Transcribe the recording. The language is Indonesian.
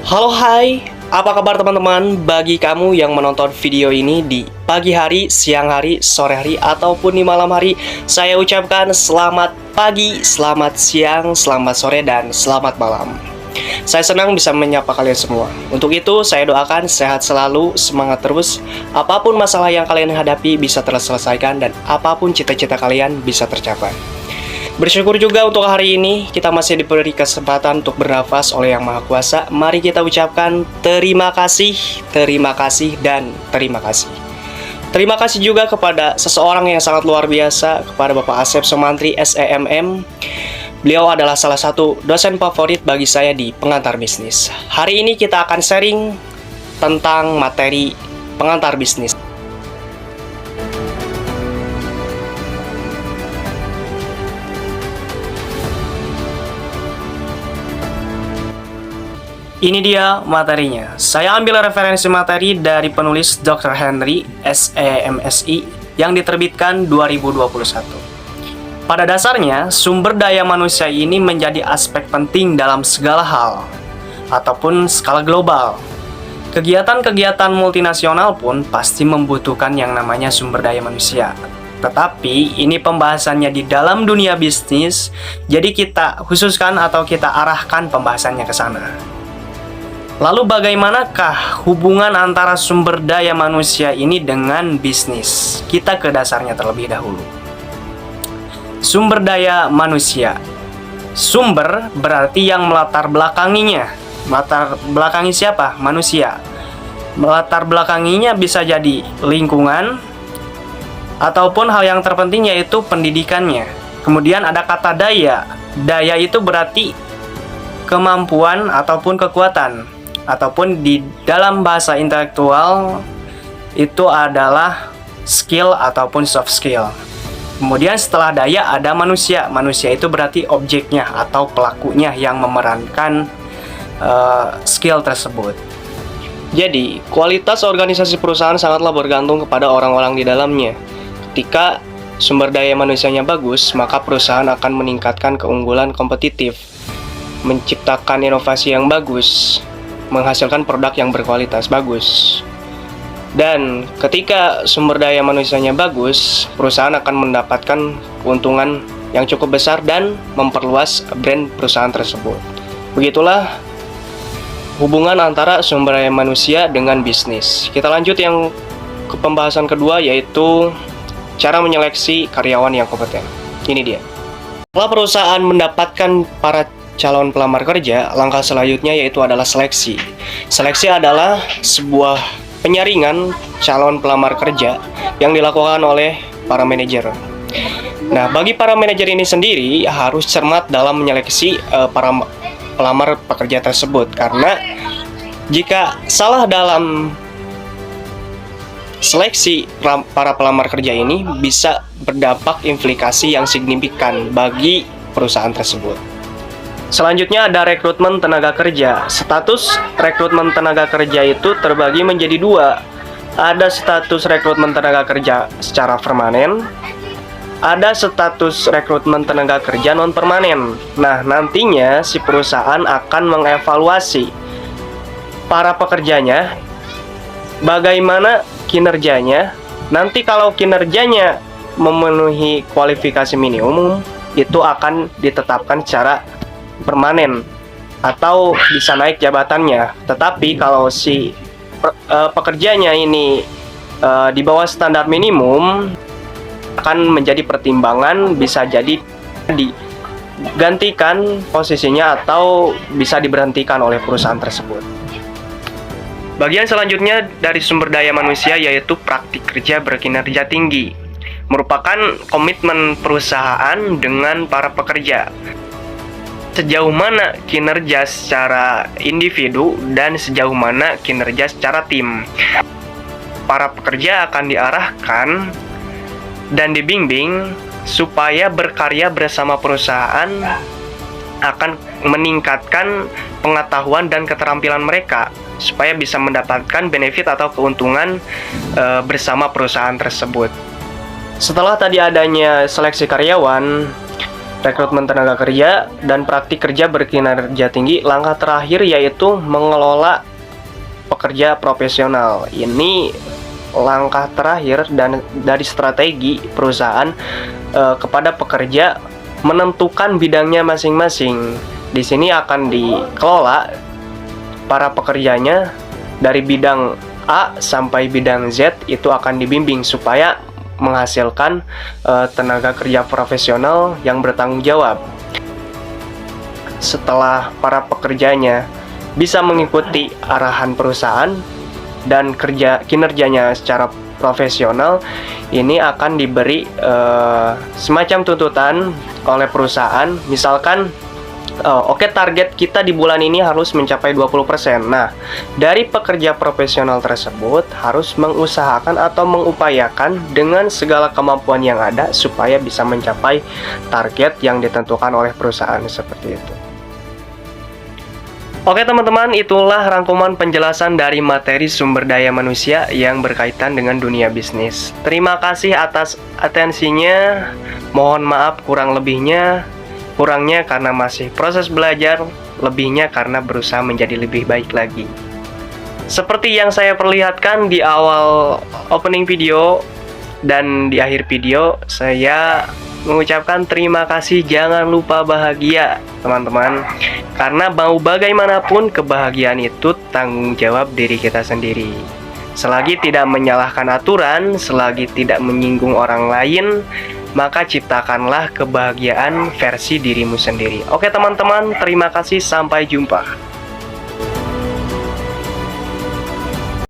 Halo hai, apa kabar teman-teman? Bagi kamu yang menonton video ini di pagi hari, siang hari, sore hari, ataupun di malam hari, saya ucapkan selamat pagi, selamat siang, selamat sore, dan selamat malam. Saya senang bisa menyapa kalian semua. Untuk itu, saya doakan sehat selalu, semangat terus, apapun masalah yang kalian hadapi bisa terselesaikan, dan apapun cita-cita kalian bisa tercapai. Bersyukur juga untuk hari ini kita masih diberi kesempatan untuk bernafas oleh Yang Maha Kuasa. Mari kita ucapkan terima kasih, dan terima kasih. Terima kasih juga kepada seseorang yang sangat luar biasa, kepada Bapak Asep Sumantri SEMM. Beliau adalah salah satu dosen favorit bagi saya di pengantar bisnis. Hari ini kita akan sharing tentang materi pengantar bisnis. Ini dia materinya. Saya ambil referensi materi dari penulis Dr. Henry SEMSI yang diterbitkan 2021. Pada dasarnya, sumber daya manusia ini menjadi aspek penting dalam segala hal, ataupun skala global. Kegiatan-kegiatan multinasional pun pasti membutuhkan yang namanya sumber daya manusia. Tetapi ini pembahasannya di dalam dunia bisnis, jadi kita khususkan atau kita arahkan pembahasannya ke sana. Lalu bagaimanakah hubungan antara sumber daya manusia ini dengan bisnis? Kita ke dasarnya terlebih dahulu. Sumber daya manusia. Sumber berarti yang melatar belakanginya. Melatar belakangi siapa? Manusia. Melatar belakanginya bisa jadi lingkungan, ataupun hal yang terpenting yaitu pendidikannya. Kemudian ada kata daya. Daya itu berarti kemampuan ataupun kekuatan. Ataupun di dalam bahasa intelektual itu adalah skill ataupun soft skill. Kemudian setelah daya ada manusia. Manusia itu berarti objeknya atau pelakunya yang memerankan skill tersebut. Jadi, kualitas organisasi perusahaan sangatlah bergantung kepada orang-orang di dalamnya. Ketika sumber daya manusianya bagus, maka perusahaan akan meningkatkan keunggulan kompetitif, menciptakan inovasi yang bagus, menghasilkan produk yang berkualitas bagus. Dan ketika sumber daya manusianya bagus, perusahaan akan mendapatkan keuntungan yang cukup besar dan memperluas brand perusahaan tersebut. Begitulah hubungan antara sumber daya manusia dengan bisnis. Kita lanjut yang ke pembahasan kedua, yaitu cara menyeleksi karyawan yang kompeten. Ini dia. Setelah perusahaan mendapatkan para calon pelamar kerja, langkah selanjutnya yaitu adalah seleksi. Seleksi adalah sebuah penyaringan calon pelamar kerja yang dilakukan oleh para manajer. Nah, bagi para manajer ini sendiri harus cermat dalam menyeleksi para pelamar pekerja tersebut, karena jika salah dalam seleksi para pelamar kerja ini bisa berdampak implikasi yang signifikan bagi perusahaan tersebut. Selanjutnya ada rekrutmen tenaga kerja. Status rekrutmen tenaga kerja itu terbagi menjadi dua. Ada status rekrutmen tenaga kerja secara permanen, ada status rekrutmen tenaga kerja non permanen. Nah, nantinya si perusahaan akan mengevaluasi para pekerjanya, bagaimana kinerjanya. Nanti kalau kinerjanya memenuhi kualifikasi minimum, itu akan ditetapkan secara permanen atau bisa naik jabatannya. Tetapi kalau si pekerjanya ini di bawah standar minimum, akan menjadi pertimbangan, bisa jadi digantikan posisinya atau bisa diberhentikan oleh perusahaan tersebut. Bagian selanjutnya dari sumber daya manusia yaitu praktik kerja berkinerja tinggi, merupakan komitmen perusahaan dengan para pekerja. Sejauh mana kinerja secara individu dan sejauh mana kinerja secara tim. Para pekerja akan diarahkan dan dibimbing supaya berkarya bersama perusahaan akan meningkatkan pengetahuan dan keterampilan mereka supaya bisa mendapatkan benefit atau keuntungan bersama perusahaan tersebut. Setelah tadi adanya seleksi karyawan, rekrutmen tenaga kerja, dan praktik kerja berkinerja tinggi. Langkah terakhir yaitu mengelola pekerja profesional. Ini langkah terakhir dan dari strategi perusahaan kepada pekerja menentukan bidangnya masing-masing. Di sini akan dikelola para pekerjanya dari bidang A sampai bidang Z, itu akan dibimbing supaya menghasilkan tenaga kerja profesional yang bertanggung jawab. Setelah para pekerjanya bisa mengikuti arahan perusahaan dan kinerjanya secara profesional, ini akan diberi semacam tuntutan oleh perusahaan. Misalkan oke, target kita di bulan ini harus mencapai 20%. Nah, dari pekerja profesional tersebut harus mengusahakan atau mengupayakan dengan segala kemampuan yang ada supaya bisa mencapai target yang ditentukan oleh perusahaan seperti itu. Oke teman-teman, itulah rangkuman penjelasan dari materi sumber daya manusia yang berkaitan dengan dunia bisnis. Terima kasih atas atensinya. Mohon maaf kurangnya karena masih proses belajar, lebihnya karena berusaha menjadi lebih baik lagi. Seperti yang saya perlihatkan di awal opening video dan di akhir video, saya mengucapkan terima kasih. Jangan lupa bahagia teman-teman, karena mau bagaimanapun kebahagiaan itu tanggung jawab diri kita sendiri. Selagi tidak menyalahkan aturan, selagi tidak menyinggung orang lain, maka ciptakanlah kebahagiaan versi dirimu sendiri. Oke teman-teman, terima kasih, sampai jumpa.